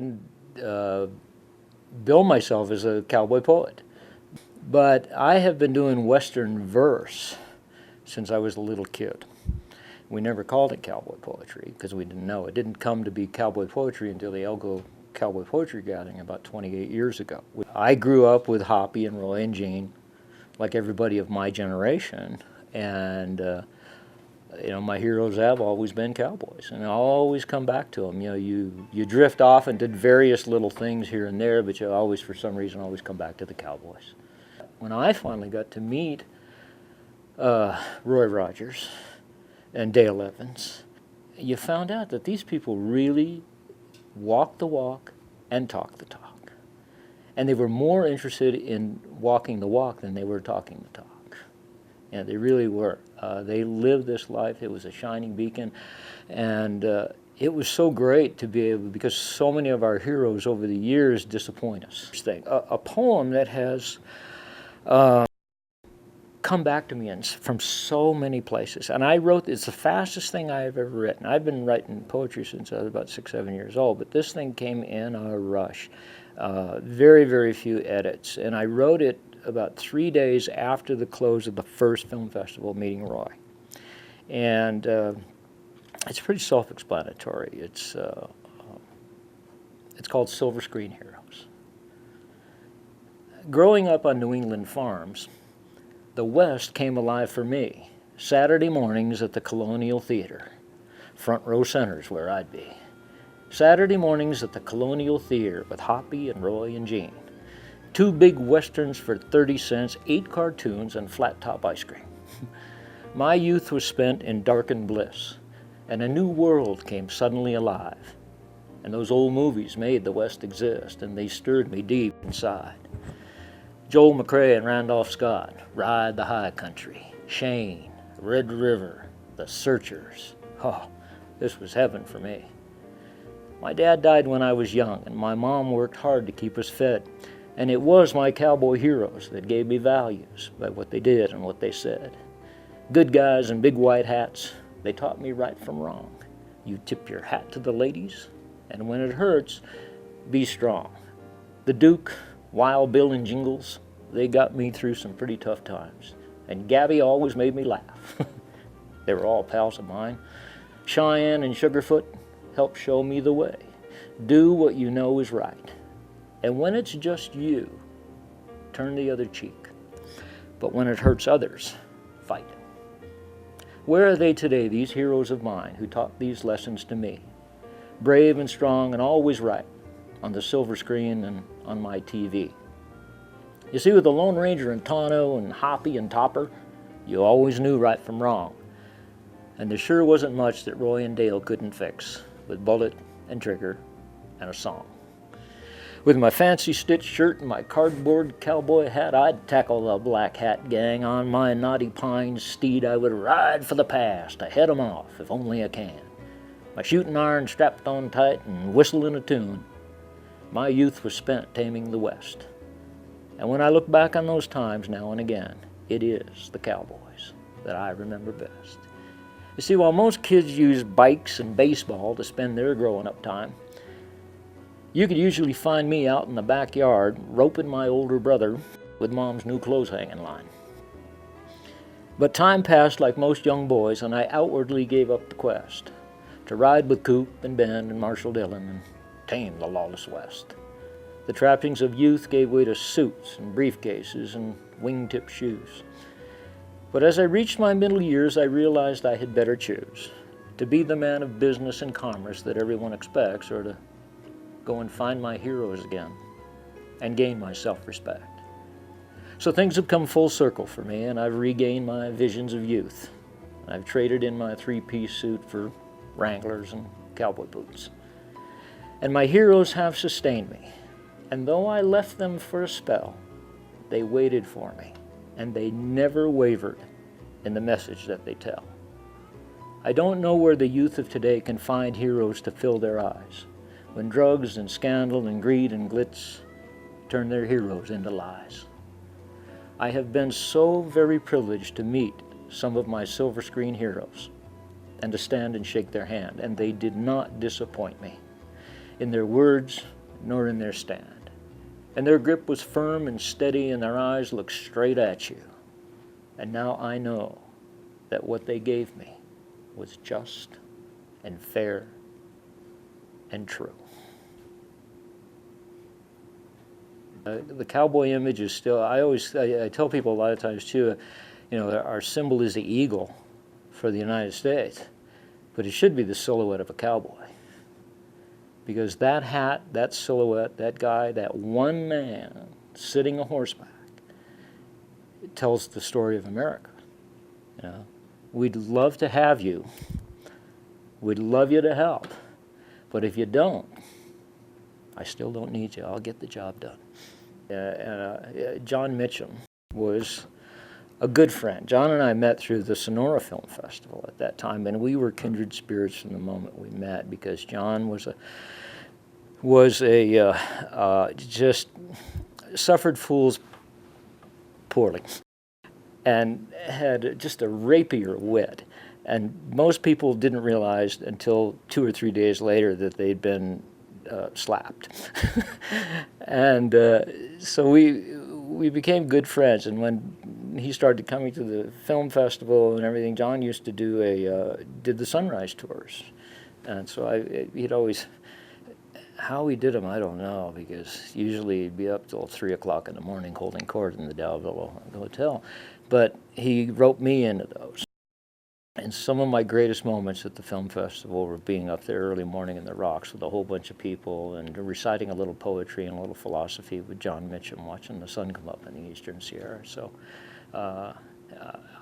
even bill myself as a cowboy poet. But I have been doing Western verse since I was a little kid. We never called it cowboy poetry because we didn't know. It didn't come to be cowboy poetry until the Elko Cowboy Poetry Gathering about 28 years ago. I grew up with Hoppy and Roy and Gene, like everybody of my generation, and you know, my heroes have always been cowboys, and I always come back to them. You know, you drift off and did various little things here and there, but you always, for some reason, always come back to the cowboys. When I finally got to meet Roy Rogers and Dale Evans, you found out that these people really walked the walk and talked the talk. And they were more interested in walking the walk than they were talking the talk. And they really were. They lived this life. It was a shining beacon. And it was so great to be able, because so many of our heroes over the years disappoint us. A poem that has come back to me from so many places. And I wrote, it's the fastest thing I have ever written. I've been writing poetry since I was about 6, 7 years old, but this thing came in a rush. Very, very few edits. And I wrote it about 3 days after the close of the first film festival, meeting Roy. And it's pretty self-explanatory. It's called Silver Screen Heroes. Growing up on New England farms, the West came alive for me. Saturday mornings at the Colonial Theater. Front row center's where I'd be. Saturday mornings at the Colonial Theater with Hoppy and Roy and Gene. 2 big westerns for 30 cents, 8 cartoons, and flat top ice cream. My youth was spent in darkened bliss, and a new world came suddenly alive. And those old movies made the West exist, and they stirred me deep inside. Joel McCrea and Randolph Scott, Ride the High Country, Shane, Red River, The Searchers. Oh, this was heaven for me. My dad died when I was young, and my mom worked hard to keep us fed. And it was my cowboy heroes that gave me values by what they did and what they said. Good guys in big white hats, they taught me right from wrong. You tip your hat to the ladies, and when it hurts, be strong. The Duke, Wild Bill, and Jingles, they got me through some pretty tough times. And Gabby always made me laugh. They were all pals of mine. Cheyenne and Sugarfoot helped show me the way. Do what you know is right. And when it's just you, turn the other cheek. But when it hurts others, fight. Where are they today, these heroes of mine who taught these lessons to me? Brave and strong and always right, on the silver screen and on my TV. You see, with the Lone Ranger and Tonto and Hoppy and Topper, you always knew right from wrong. And there sure wasn't much that Roy and Dale couldn't fix with bullet and trigger and a song. With my fancy stitched shirt and my cardboard cowboy hat, I'd tackle the Black Hat gang. On my knotty pine steed I would ride for the past, to head 'em off if only I can. My shooting iron strapped on tight and whistling a tune. My youth was spent taming the West. And when I look back on those times now and again, it is the cowboys that I remember best. You see, while most kids use bikes and baseball to spend their growing up time, you could usually find me out in the backyard roping my older brother with Mom's new clothes hanging line. But time passed like most young boys, and I outwardly gave up the quest to ride with Coop and Ben and Marshall Dillon and tame the lawless West. The trappings of youth gave way to suits and briefcases and wingtip shoes. But as I reached my middle years, I realized I had better choose to be the man of business and commerce that everyone expects, or to go and find my heroes again and gain my self-respect. So things have come full circle for me, and I've regained my visions of youth. I've traded in my 3-piece suit for Wranglers and cowboy boots. And my heroes have sustained me. And though I left them for a spell, they waited for me, and they never wavered in the message that they tell. I don't know where the youth of today can find heroes to fill their eyes, when drugs and scandal and greed and glitz turn their heroes into lies. I have been so very privileged to meet some of my silver screen heroes and to stand and shake their hand, and they did not disappoint me. in their words nor in their stand. And their grip was firm and steady, and their eyes looked straight at you. And now I know that what they gave me was just and fair and true. The cowboy image is still, I tell people a lot of times too, our symbol is the eagle for the United States, but it should be the silhouette of a cowboy. Because that hat, that silhouette, that guy, that one man sitting on horseback, it tells the story of America. We'd love to have you. We'd love you to help. But if you don't, I still don't need you. I'll get the job done. John Mitchum was a good friend. John and I met through the Sonora Film Festival at that time, and we were kindred spirits from the moment we met, because John just suffered fools poorly and had just a rapier wit. And most people didn't realize until 2 or 3 days later that they'd been slapped. And so we became good friends. And when he started coming to the film festival and everything, John used to did the sunrise tours. And so he'd always, how he did them, I don't know, because usually he'd be up till 3 o'clock in the morning holding court in the Dalville Hotel. But he roped me into those. And some of my greatest moments at the film festival were being up there early morning in the rocks with a whole bunch of people and reciting a little poetry and a little philosophy with John Mitchum, watching the sun come up in the Eastern Sierra. So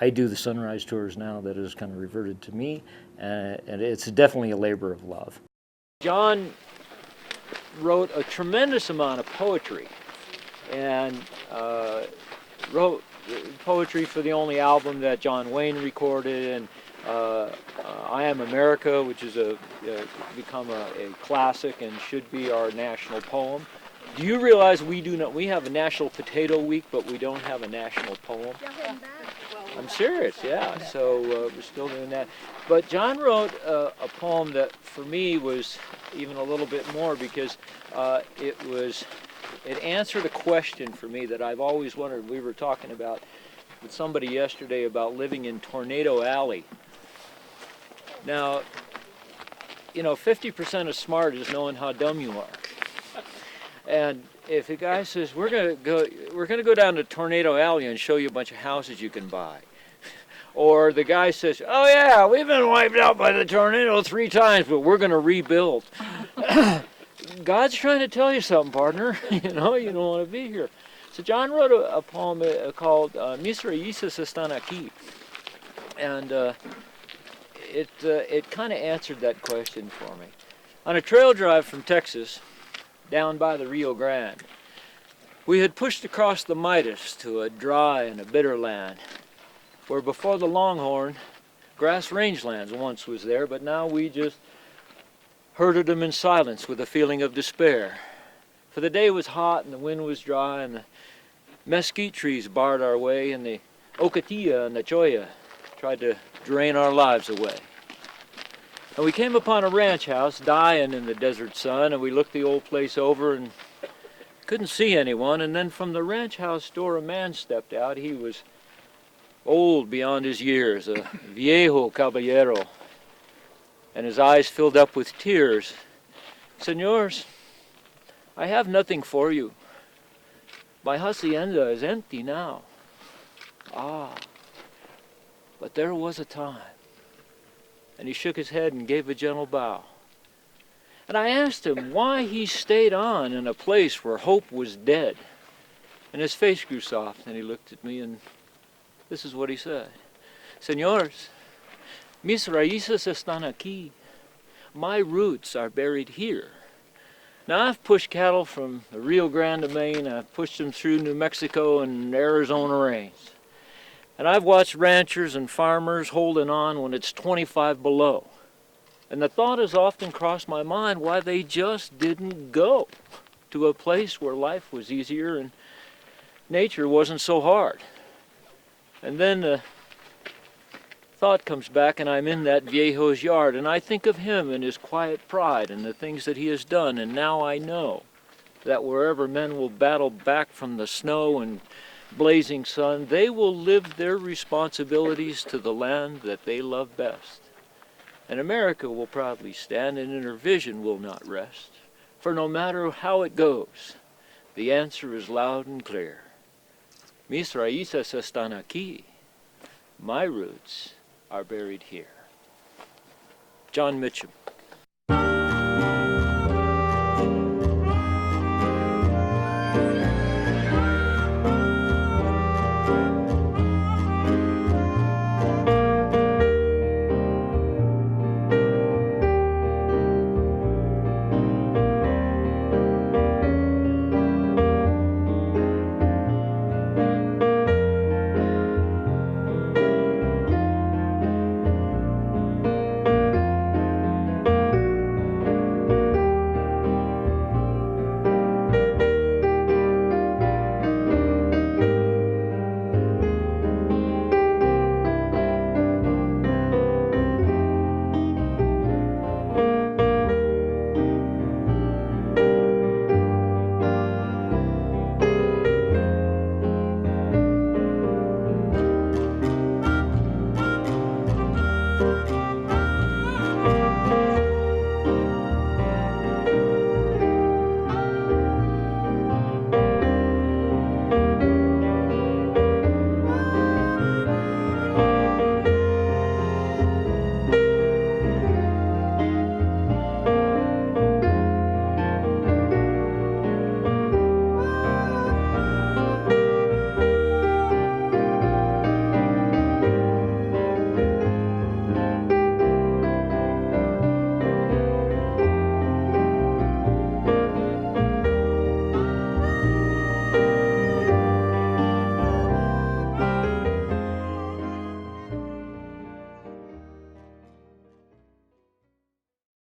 I do the sunrise tours now. That has kind of reverted to me, and it's definitely a labor of love. John wrote a tremendous amount of poetry, and wrote poetry for the only album that John Wayne recorded, and I Am America, which is become a classic and should be our national poem. Do you realize we have a National Potato Week, but we don't have a national poem? I'm serious, yeah. So we're still doing that. But John wrote a poem that for me was even a little bit more, because it answered a question for me that I've always wondered. We were talking about with somebody yesterday about living in Tornado Alley. Now, 50% of smart is knowing how dumb you are. And if a guy says, we're gonna go down to Tornado Alley and show you a bunch of houses you can buy, or the guy says, oh yeah, we've been wiped out by the tornado 3 times, but we're gonna rebuild. God's trying to tell you something, partner. You don't want to be here. So John wrote a poem called Mis raíces están aquí. And it kind of answered that question for me. On a trail drive from Texas, down by the Rio Grande, we had pushed across the Midas to a dry and a bitter land, where before the Longhorn, grass rangelands once was there, but now we just herded them in silence with a feeling of despair. For the day was hot and the wind was dry, and the mesquite trees barred our way, and the ocatilla and the cholla tried to drain our lives away. And we came upon a ranch house dying in the desert sun, and we looked the old place over and couldn't see anyone. And then from the ranch house door a man stepped out. He was old beyond his years, a viejo caballero, and his eyes filled up with tears. Señors, I have nothing for you. My hacienda is empty now. Ah, but there was a time. And he shook his head and gave a gentle bow. And I asked him why he stayed on in a place where hope was dead. And his face grew soft, and he looked at me, and this is what he said. Señores, mis raíces están aquí. My roots are buried here. Now, I've pushed cattle from the Rio Grande to Maine. I've pushed them through New Mexico and Arizona rains. And I've watched ranchers and farmers holding on when it's 25 below. And the thought has often crossed my mind why they just didn't go to a place where life was easier and nature wasn't so hard. And then thought comes back and I'm in that viejo's yard and I think of him and his quiet pride and the things that he has done, and now I know that wherever men will battle back from the snow and blazing sun, they will live their responsibilities to the land that they love best. And America will proudly stand, and in her vision will not rest. For no matter how it goes, the answer is loud and clear. Mis raíces están aquí. My roots are buried here. John Mitchum.